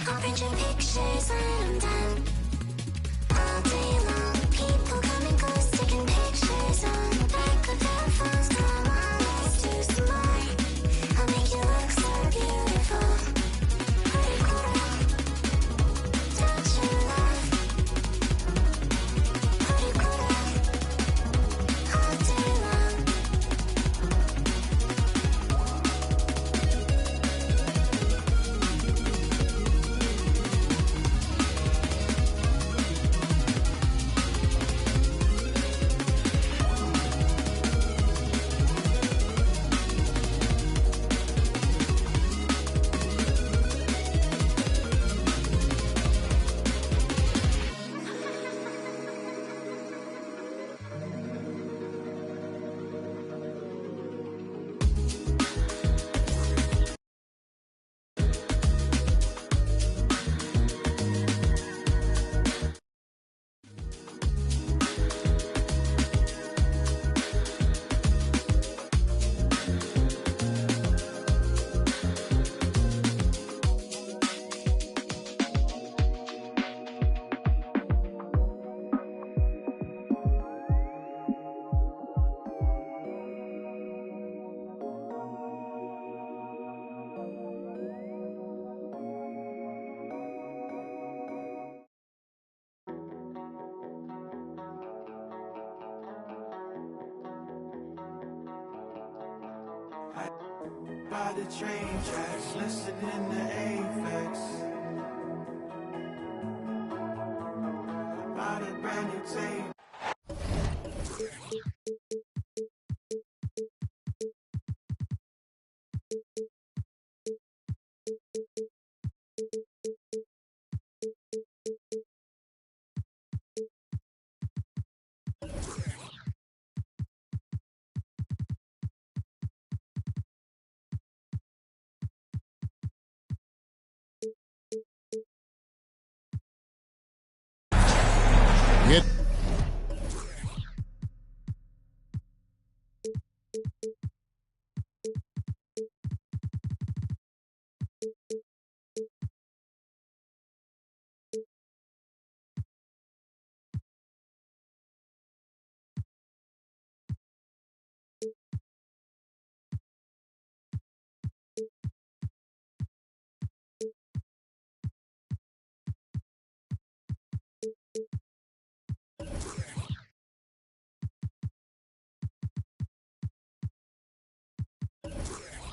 I'll print your pictures when I'm done. All day long, people coming close, taking pictures on the back of their phones. Come on, let's do some more. I'll make you look so beautiful. Touch your love. All day long. By the train tracks, listening to Aphex. Bought a brand new tape.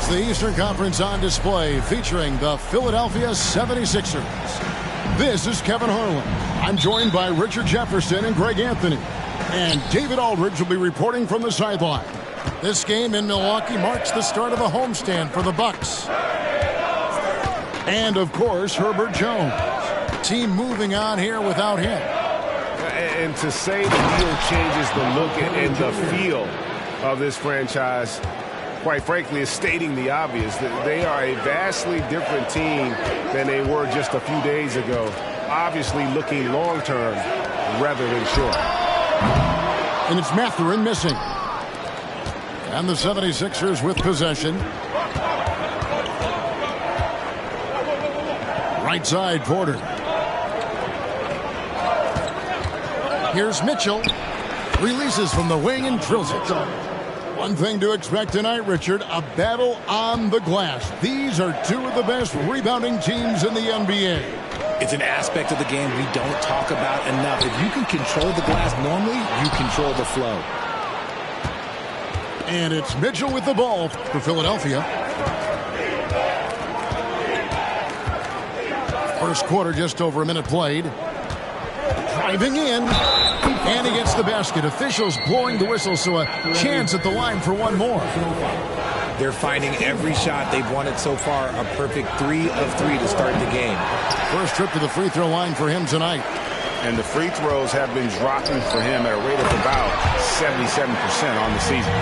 The Eastern Conference on display featuring the Philadelphia 76ers. This is Kevin Harlan. I'm joined by Richard Jefferson and Greg Anthony. And David Aldridge will be reporting from the sideline. This game in Milwaukee marks the start of a homestand for the Bucks. And, of course, Herbert Jones. Team moving on here without him. And to say the deal changes the look and the feel of this franchise, quite frankly, is stating the obvious. That they are a vastly different team than they were just a few days ago. Obviously looking long-term rather than short. And it's Mathurin missing. And the 76ers with possession. Right side, Porter. Here's Mitchell. Releases from the wing and drills it. One thing to expect tonight, Richard, a battle on the glass. These are two of the best rebounding teams in the NBA. It's an aspect of the game we don't talk about enough. If you can control the glass normally, you control the flow. And it's Mitchell with the ball for Philadelphia. First quarter, just over a minute played. Driving in. And he gets the basket. Officials blowing the whistle, so a chance at the line for one more. They're finding every shot they've wanted so far. A perfect 3 of 3 to start the game. First trip to the free throw line for him tonight. And the free throws have been dropping for him at a rate of about 77% on the season.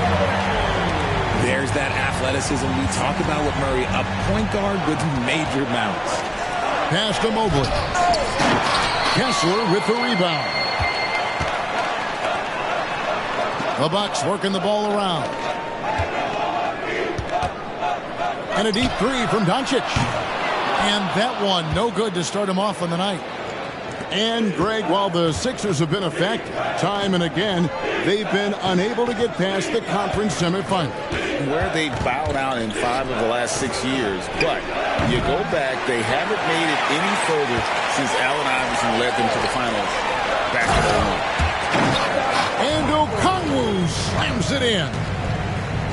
There's that athleticism we talk about with Murray. A point guard with major mounts. Pass to Mobley. Kessler with the rebound. The Bucks working the ball around. And a deep three from Doncic. And that one, no good to start him off on the night. And, Greg, while the Sixers have been effective time and again, they've been unable to get past the conference semifinal. Where they bowed out in 5 of the last 6 years. But you go back, they haven't made it any further since Allen Iverson led them to the finals back in 01. And Okongwu slams it in.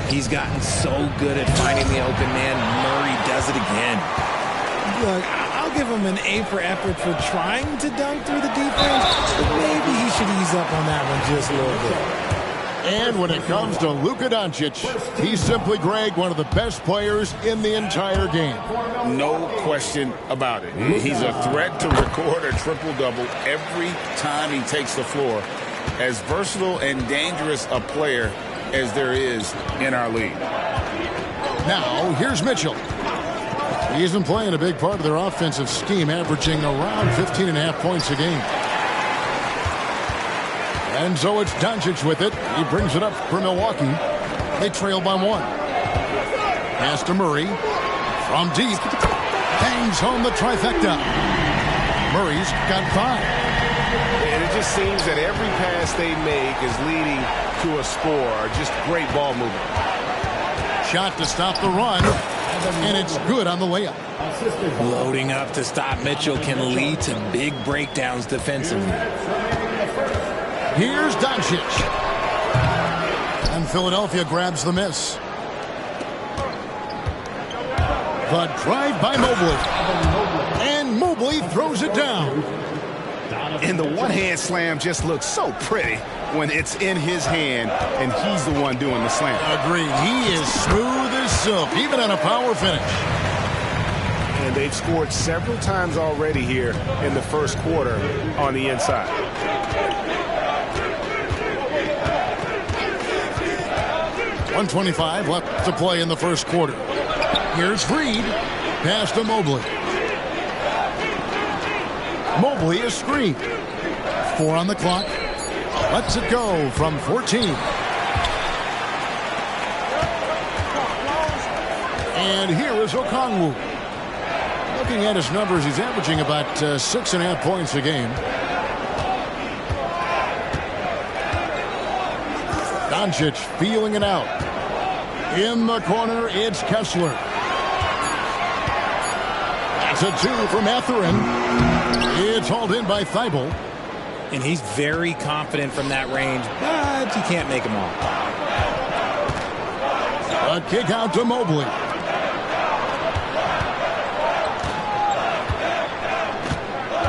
He's gotten so good at finding the open man. Murray does it again. Look, I'll give him an A for effort for trying to dunk through the defense, but maybe he should ease up on that one just a little bit. And when it comes to Luka Doncic, he's simply, Greg, one of the best players in the entire game. No question about it. He's a threat to record a triple-double every time he takes the floor. As versatile and dangerous a player as there is in our league. Now, here's Mitchell. He's been playing a big part of their offensive scheme, averaging around 15.5 points a game. And so it's Doncic with it. He brings it up for Milwaukee. They trail by 1. Pass to Murray. From deep. Bangs home the trifecta. Murray's got 5. And it just seems that every pass they make is leading to a score. Just great ball movement. Shot to stop the run. And it's good on the layup. Loading up to stop Mitchell can lead to big breakdowns defensively. Here's Doncic. And Philadelphia grabs the miss. The drive by Mobley. And Mobley throws it down. And the one-hand slam just looks so pretty when it's in his hand and he's the one doing the slam. Agreed. He is smooth as silk, even on a power finish. And they've scored several times already here in the first quarter on the inside. .125 left to play in the first quarter. Here's Reed. Pass to Mobley. Mobley is screened. 4 on the clock. Lets it go from 14. And here is Okongwu. Looking at his numbers, he's averaging about 6.5 points a game. Doncic feeling it out. In the corner, it's Kessler. That's a 2 from Mathurin. It's hauled in by Thibault. And he's very confident from that range, but you can't make him all. A kick out to Mobley.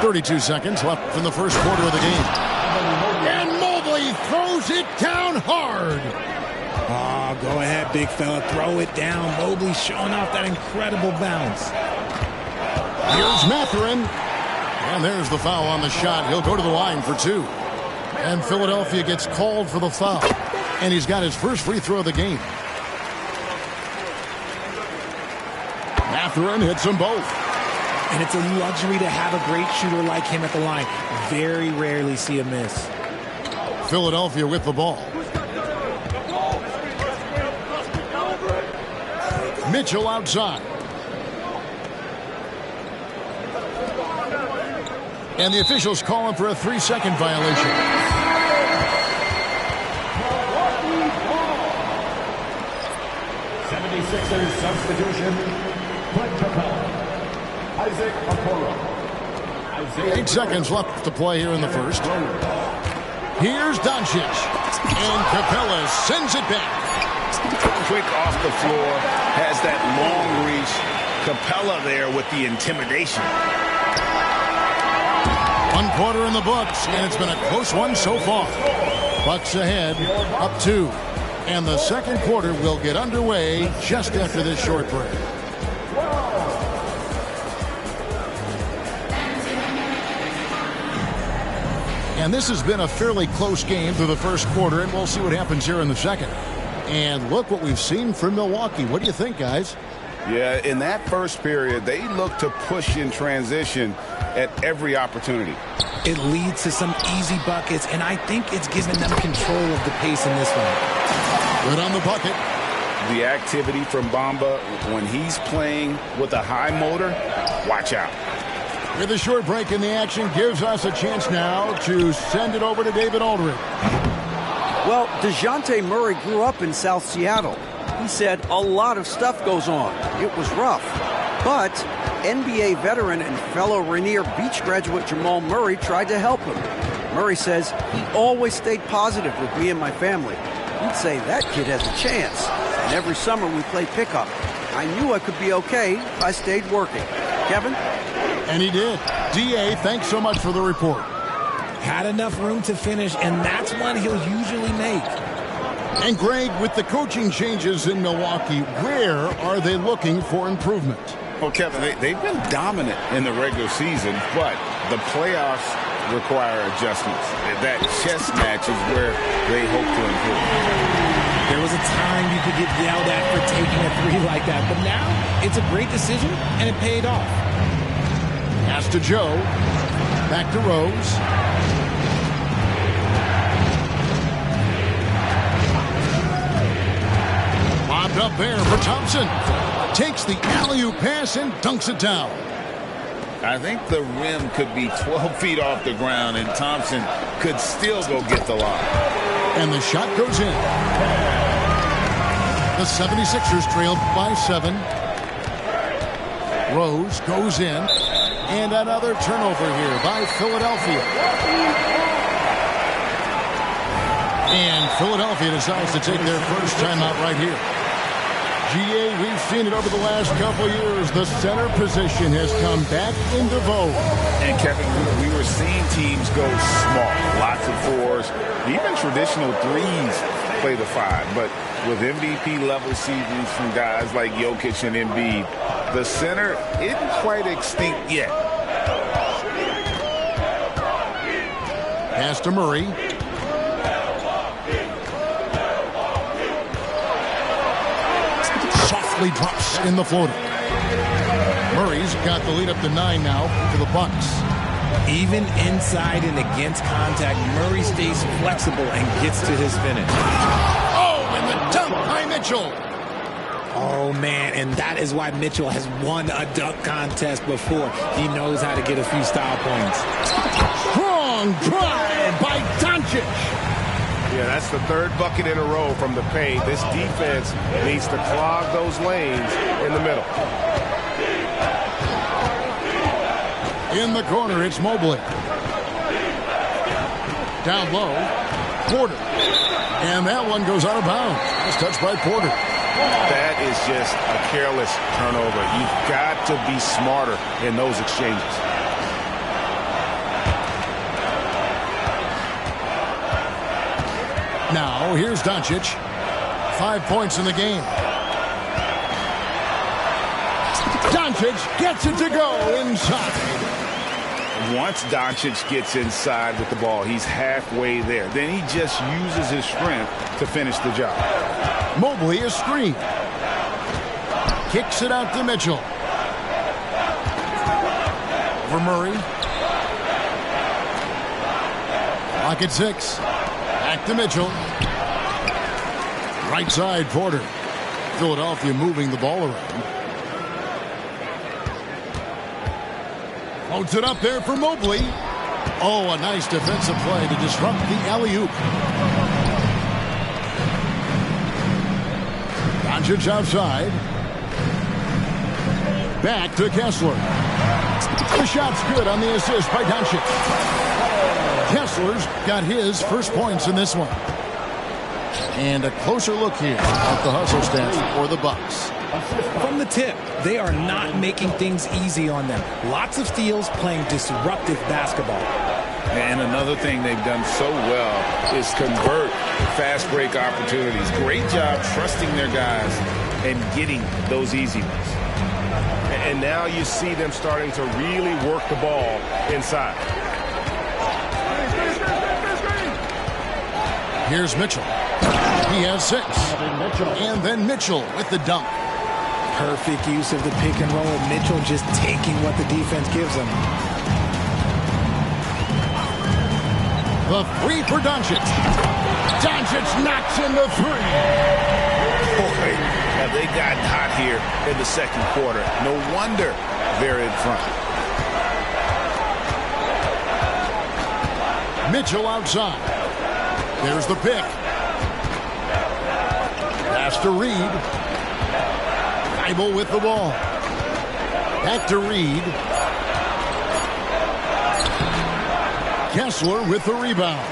.32 seconds left in the first quarter of the game. And Mobley throws it down hard. Oh, go ahead, big fella. Throw it down. Mobley showing off that incredible bounce. Here's Mathurin. And there's the foul on the shot. He'll go to the line for 2. And Philadelphia gets called for the foul. And he's got his first free throw of the game. Mathurin hits them both. And it's a luxury to have a great shooter like him at the line. Very rarely see a miss. Philadelphia with the ball. Mitchell outside. And the officials call him for a 3-second violation. '76ers substitution. Clint Capella. Isaac Okoro. 8 seconds left to play here in the first. Here's Doncic. And Capella sends it back. Quick off the floor, has that long reach. Capella there with the intimidation. 1 quarter in the books, and it's been a close one so far. Bucks ahead, up 2. And the second quarter will get underway just after this short break. And this has been a fairly close game through the first quarter, and we'll see what happens here in the second. And look what we've seen from Milwaukee. What do you think, guys? Yeah, in that first period, they looked to push in transition at every opportunity. It leads to some easy buckets, and I think it's given them control of the pace in this one. Good on the bucket. The activity from Bamba when he's playing with a high motor, watch out. With a short break in the action, gives us a chance now to send it over to David Aldridge. Well, DeJounte Murray grew up in South Seattle. He said a lot of stuff goes on. It was rough. But NBA veteran and fellow Rainier Beach graduate Jamal Murray tried to help him. Murray says he always stayed positive with me and my family. He'd say that kid has a chance. And every summer we play pickup. I knew I could be okay if I stayed working. Kevin? And he did. D.A., thanks so much for the report. Had enough room to finish, and that's one he'll usually make. And Greg, with the coaching changes in Milwaukee, where are they looking for improvement? Well, Kevin, they've been dominant in the regular season, but the playoffs require adjustments. That chess match is where they hope to improve. There was a time you could get yelled at for taking a three like that, but now it's a great decision, and it paid off. Pass to Joe. Back to Rose. Lobbed up there for Thompson. Takes the alley-oop pass and dunks it down. I think the rim could be 12 feet off the ground, and Thompson could still go get the lob. And the shot goes in. The 76ers trailed by 7. Rose goes in. And another turnover here by Philadelphia. And Philadelphia decides to take their first timeout right here. GA, we've seen it over the last couple years. The center position has come back into vogue. And Kevin, we were seeing teams go small. Lots of 4s. Even traditional 3s play the 5. But with MVP-level seasons from guys like Jokic and Embiid, the center isn't quite extinct yet. Pass to Murray. Softly drops in the floater. Murray's got the lead up to 9 now for the Bucks. Even inside and against contact, Murray stays flexible and gets to his finish. Oh, and the dunk by Mitchell. Oh, man, and that is why Mitchell has won a dunk contest before. He knows how to get a few style points. Strong drive by Doncic. Yeah, that's the 3rd bucket in a row from the paint. This defense needs to clog those lanes in the middle. In the corner, it's Mobley. Down low, Porter. And that one goes out of bounds. It's touched by Porter. That is just a careless turnover. You've got to be smarter in those exchanges. Now, here's Doncic. 5 points in the game. Doncic gets it to go inside. Once Doncic gets inside with the ball, he's halfway there. Then he just uses his strength to finish the job. Mobley is screened. Kicks it out to Mitchell. For Murray. Clock at 6. Back to Mitchell. Right side, Porter. Philadelphia moving the ball around. Floats it up there for Mobley. Oh, a nice defensive play to disrupt the alley-oop. Doncic outside. Back to Kessler. The shot's good on the assist by Doncic. Kessler's got his first points in this one. And a closer look here at the hustle stats for the Bucks. From the tip, they are not making things easy on them. Lots of steals, playing disruptive basketball. And another thing they've done so well is convert fast break opportunities. Great job trusting their guys and getting those easy ones. And now you see them starting to really work the ball inside. Here's Mitchell. He has 6. And then Mitchell with the dunk. Perfect use of the pick and roll. Mitchell just taking what the defense gives him. The 3 for Doncic. Doncic knocks in the 3. Boy, have they gotten hot here in the second quarter. No wonder there in front. Mitchell outside. There's the pick. Pass to Reed. Bible with the ball. Back to Reed. Kessler with the rebound.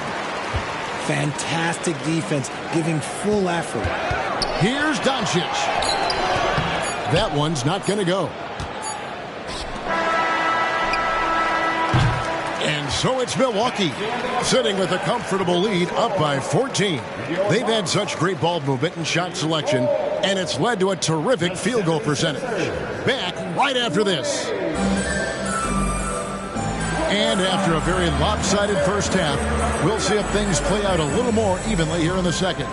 Fantastic defense, giving full effort. Here's Doncic. That one's not going to go. And so it's Milwaukee, sitting with a comfortable lead, up by 14. They've had such great ball movement and shot selection, and it's led to a terrific field goal percentage. Back right after this. And after a very lopsided first half, we'll see if things play out a little more evenly here in the second.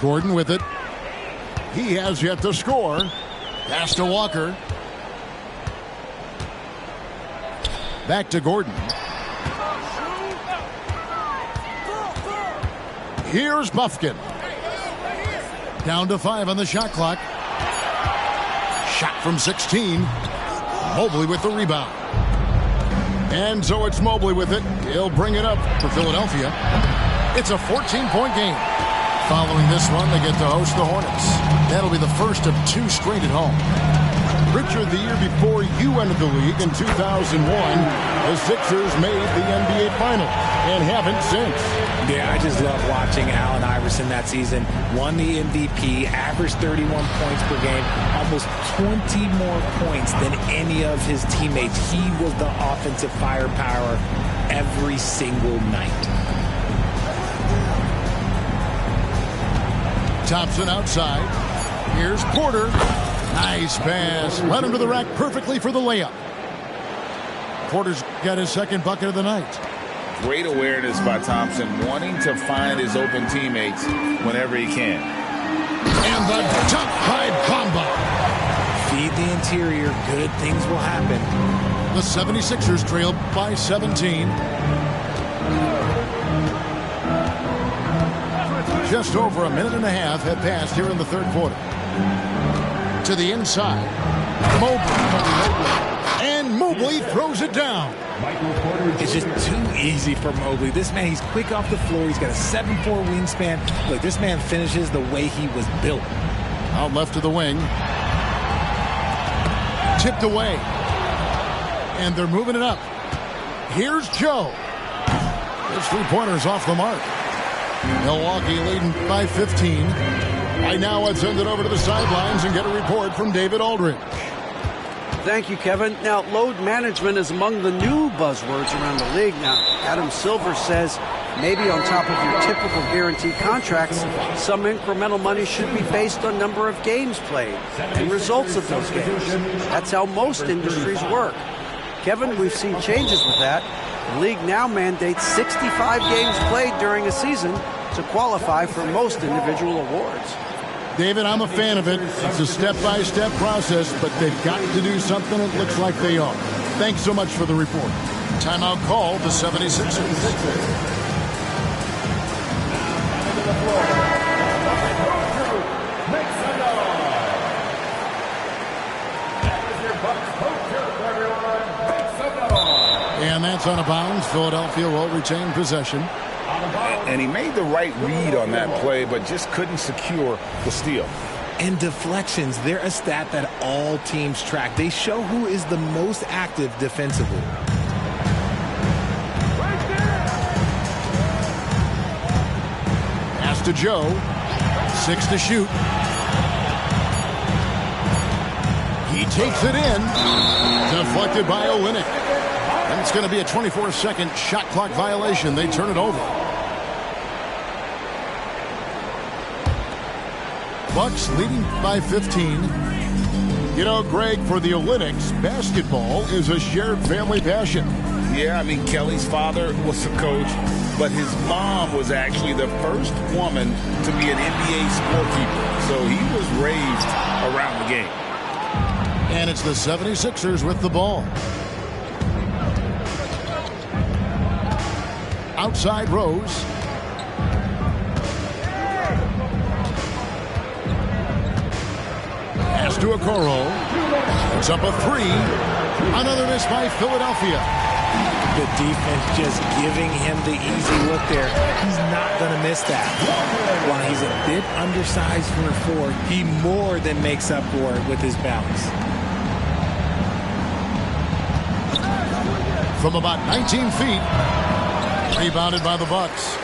Gordon with it. He has yet to score. Pass to Walker. Back to Gordon. Here's Bufkin. Down to 5 on the shot clock. Shot from 16. Mobley with the rebound. And so it's Mobley with it. He'll bring it up for Philadelphia. It's a 14-point game. Following this one, they get to host the Hornets. That'll be the first of 2 straight at home. Richard, the year before you entered the league in 2001, the Sixers made the NBA Finals and haven't since. Yeah, I just love watching Allen Iverson that season. Won the MVP, averaged 31 points per game, almost 20 more points than any of his teammates. He was the offensive firepower every single night. Thompson outside. Here's Porter. Nice pass. Led him to the rack perfectly for the layup. Porter's got his second bucket of the night. Great awareness by Thompson, wanting to find his open teammates whenever he can. And the dunk by Bamba. Feed the interior. Good things will happen. The 76ers trail by 17. Just over a minute and a half have passed here in the third quarter. To the inside. Mobley. And Mobley throws it down. It's just too easy for Mobley. This man, he's quick off the floor. He's got a 7'4" wingspan. Look, this man finishes the way he was built. Out left to the wing. Tipped away. And they're moving it up. Here's Joe. His 3-pointer's off the mark. Milwaukee leading by 15. Right now, let's send it over to the sidelines and get a report from David Aldridge. Thank you, Kevin. Now, load management is among the new buzzwords around the league. Now, Adam Silver says maybe on top of your typical guaranteed contracts, some incremental money should be based on number of games played and results of those games. That's how most industries work. Kevin, we've seen changes with that. The league now mandates 65 games played during a season to qualify for most individual awards. David, I'm a fan of it. It's a step-by-step process, but they've got to do something. It looks like they are. Thanks so much for the report. Timeout call, the 76ers. And that's out of bounds. Philadelphia will retain possession. And he made the right read on that play, but just couldn't secure the steal. And deflections, they're a stat that all teams track. They show who is the most active defensively. Pass to Joe. 6 to shoot. He takes it in. Deflected by Olynyk. And it's going to be a 24-second shot clock violation. They turn it over. Bucks leading by 15. You know, Greg, for the Olynyks, basketball is a shared family passion. Yeah, I mean, Kelly's father was a coach, but his mom was actually the first woman to be an NBA scorekeeper. So he was raised around the game. And it's the 76ers with the ball. Outside Rose. Pass to Okoro. It's up a three. Another miss by Philadelphia. The defense just giving him the easy look there. He's not going to miss that. While he's a bit undersized for a four, he more than makes up for it with his bounce. From about 19 feet. Rebounded by the Bucks.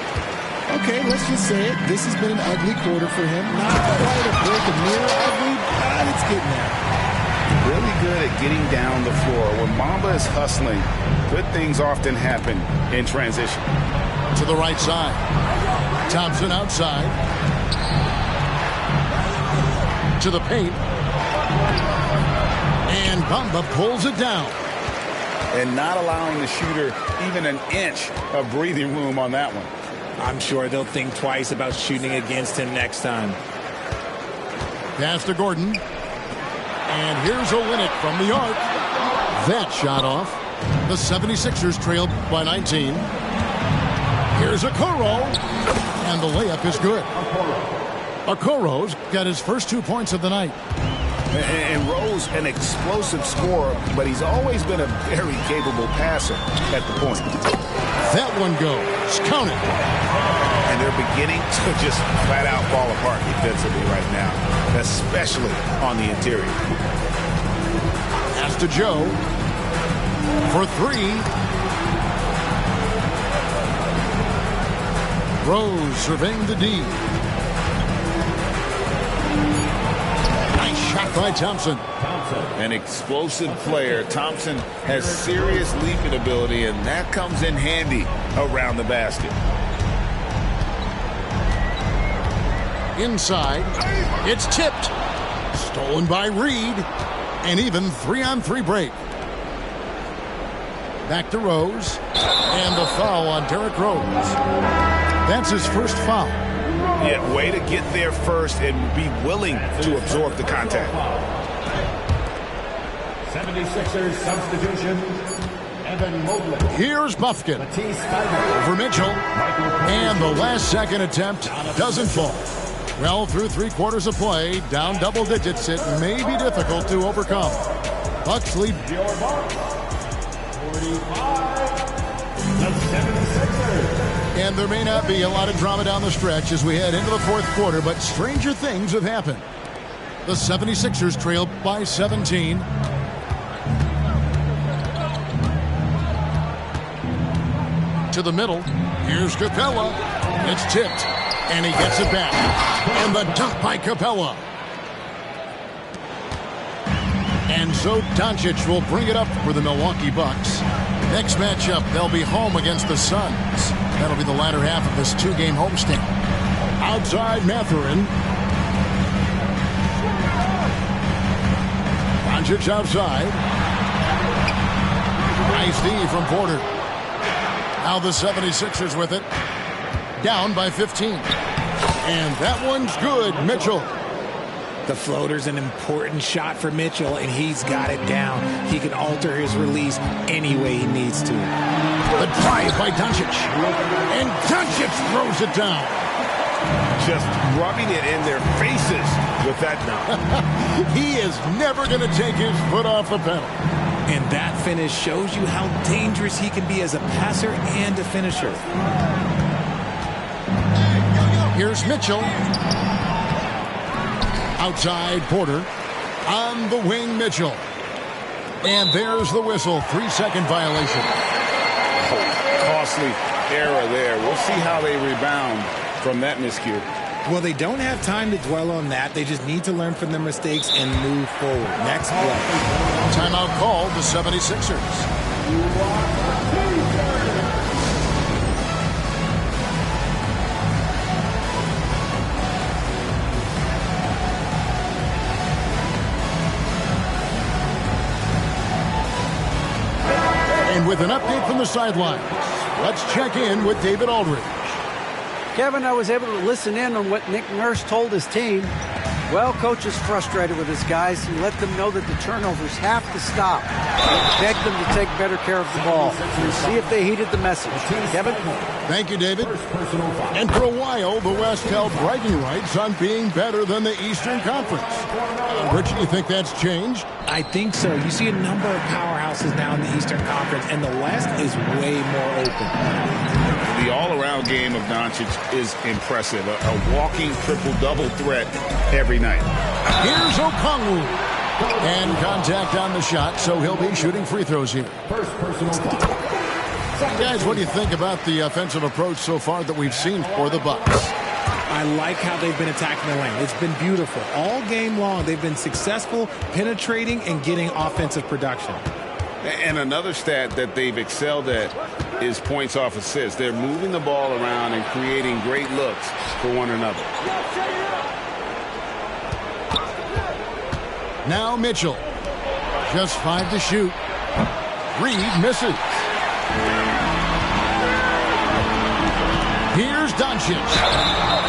Okay, let's just say it. This has been an ugly quarter for him. Not quite a break of near ugly, but it's getting there. Really good at getting down the floor. When Mamba is hustling, good things often happen in transition. To the right side. Thompson outside. To the paint. And Bamba pulls it down. And not allowing the shooter even an inch of breathing room on that one. I'm sure they'll think twice about shooting against him next time. Pass to Gordon. And here's Olynyk from the arc. That shot off. The 76ers trailed by 19. Here's Okoro. And the layup is good. Okoro's got his first 2 points of the night. And Rose, an explosive scorer, but he's always been a very capable passer at the point. That one goes. Count it. And they're beginning to just flat out fall apart defensively right now, especially on the interior. Pass to Joe for three. Rose surveying the D. Nice shot by Thompson. An explosive player. Thompson has serious leaping ability, and that comes in handy around the basket. Inside, it's tipped. Stolen by Reed. And even 3-on-3 break. Back to Rose. And the foul on Derrick Rose. That's his first foul. Yeah, way to get there first and be willing to absorb the contact. 76ers substitution. Evan Mobley. Here's Buffkin. Matisse Thybulle. Over Mitchell. And the last second attempt doesn't fall. Well, through 3/4 of play, down double digits, it may be difficult to overcome. Bucks lead. Your mark. 45. The 76ers. And there may not be a lot of drama down the stretch as we head into the 4th quarter, but stranger things have happened. The 76ers trail by 17. To the middle. Here's Capella. It's tipped. And he gets it back. And the dunk by Capella. And so Doncic will bring it up for the Milwaukee Bucks. Next matchup, they'll be home against the Suns. That'll be the latter half of this 2-game homestand. Outside Mathurin. Doncic outside. Nice D from Porter. Now the 76ers with it. Down by 15. And that one's good. Mitchell. The floater's an important shot for Mitchell, and he's got it down. He can alter his release any way he needs to. The drive by Doncic. And Doncic throws it down. Just rubbing it in their faces with that dunk. He is never going to take his foot off the pedal. And that finish shows you how dangerous he can be as a passer and a finisher. Here's Mitchell. Outside Porter. On the wing, Mitchell. And there's the whistle. 3-second violation. Costly error there. We'll see how they rebound from that miscue. Well, they don't have time to dwell on that. They just need to learn from their mistakes and move forward. Next play. Timeout called the 76ers. And with an update from the sidelines, let's check in with David Aldridge. Kevin, I was able to listen in on what Nick Nurse told his team. Well, coach is frustrated with his guys. He let them know that the turnovers have to stop. He begged them to take better care of the ball. We'll see if they heeded the message. Kevin? Thank you, David. And for a while, the West held bragging rights on being better than the Eastern Conference. Richard, you think that's changed? I think so. You see a number of powerhouses now in the Eastern Conference, and the West is way more open. The all-around game of Doncic is impressive. A walking triple-double threat every night. Here's Okongwu. And contact on the shot, so he'll be shooting free throws here. First personal foul. Guys, what do you think about the offensive approach so far that we've seen for the Bucks? I like how they've been attacking the lane. It's been beautiful. All game long, they've been successful penetrating and getting offensive production. And another stat that they've excelled at is points off assists. They're moving the ball around and creating great looks for one another. Now Mitchell. Just 5 to shoot. Reed misses. Here's Doncic.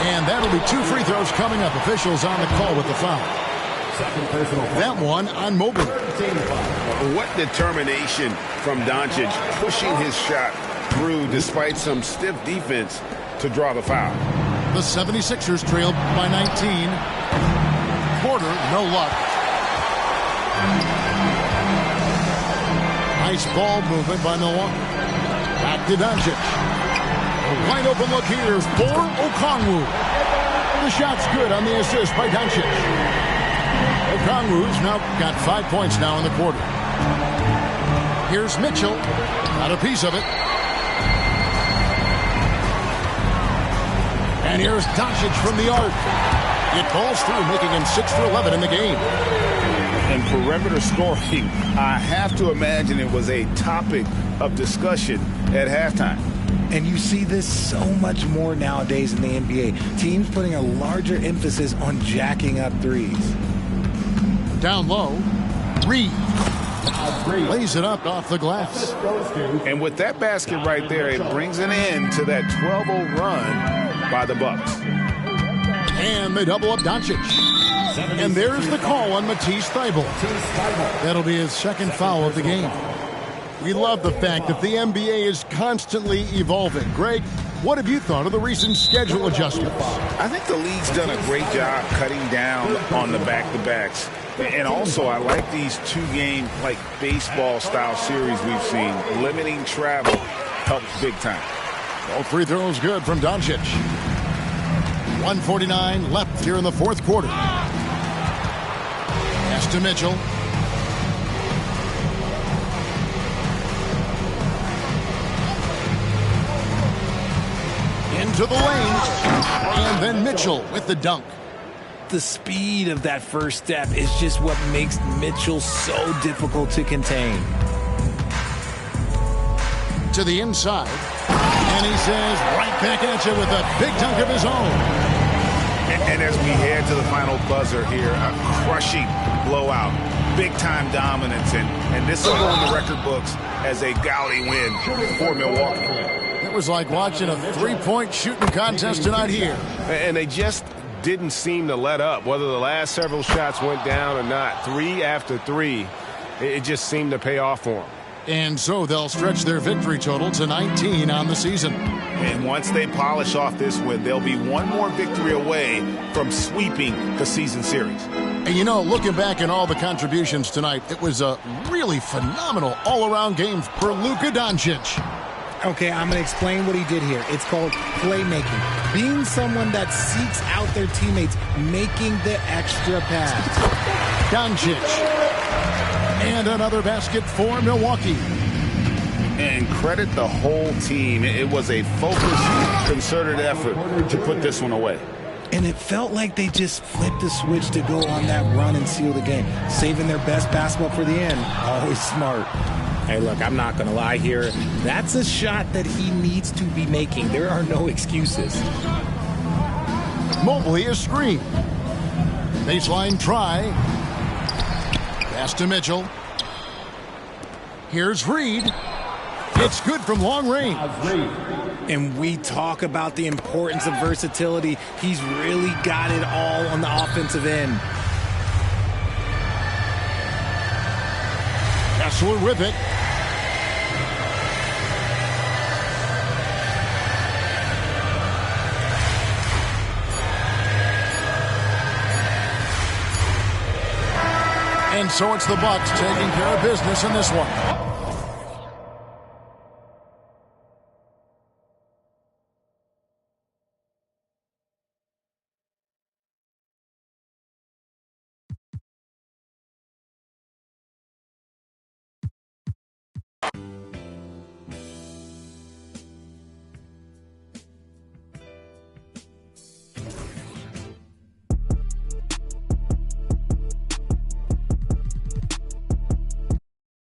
And that'll be 2 free throws coming up. Officials on the call with the foul. Second personal foul. That one on Mobley. What determination from Doncic pushing his shot through despite some stiff defense to draw the foul. The 76ers trailed by 19. Porter, no luck. Nice ball movement by Milwaukee. Back to Doncic. A wide open look here for Okongwu. The shot's good on the assist by Doncic. Okongwu's now got 5 points now in the quarter. Here's Mitchell. Got a piece of it. And here's Doncic from the arc. It falls through, making him 6 for 11 in the game. And perimeter scoring, I have to imagine it was a topic of discussion at halftime. And you see this so much more nowadays in the NBA. Teams putting a larger emphasis on jacking up threes. Down low, Reed lays it up off the glass. And with that basket right there, it brings an end to that 12-0 run by the Bucks. And they double up Doncic. And there's the call on Matisse Thybulle. That'll be his second foul of the game. We love the fact that the NBA is constantly evolving. Greg, what have you thought of the recent schedule adjustments? I think the league's done a great job cutting down on the back-to-backs. And also, I like these 2-game, like, baseball-style series we've seen. Limiting travel helps big time. All free throws good from Doncic. 1:49 left here in the fourth quarter. Pass to Mitchell. Into the lane. And then Mitchell with the dunk. The speed of that first step is just what makes Mitchell so difficult to contain. To the inside. And he says right back at you with a big dunk of his own. And as we head to the final buzzer here, a crushing blowout, big-time dominance, and this will go in the record books as a gaudy win for Milwaukee. It was like watching a three-point shooting contest tonight here. And they just didn't seem to let up, whether the last several shots went down or not. 3 after 3, it just seemed to pay off for them. And so they'll stretch their victory total to 19 on the season. And once they polish off this win, they'll be one more victory away from sweeping the season series. And you know, looking back at all the contributions tonight, it was a really phenomenal all-around game for Luka Doncic. Okay, I'm going to explain what he did here. It's called playmaking. Being someone that seeks out their teammates, making the extra pass. Doncic. And another basket for Milwaukee. And credit the whole team. It was a focused, concerted effort to put this one away. And it felt like they just flipped the switch to go on that run and seal the game. Saving their best basketball for the end. Always smart. Hey, look, I'm not going to lie here. That's a shot that he needs to be making. There are no excuses. Mobley is screened. Baseline try. Pass to Mitchell. Here's Reed. It's good from long range. And we talk about the importance of versatility. He's really got it all on the offensive end. Kessler with it. And so it's the Bucks taking care of business in this one.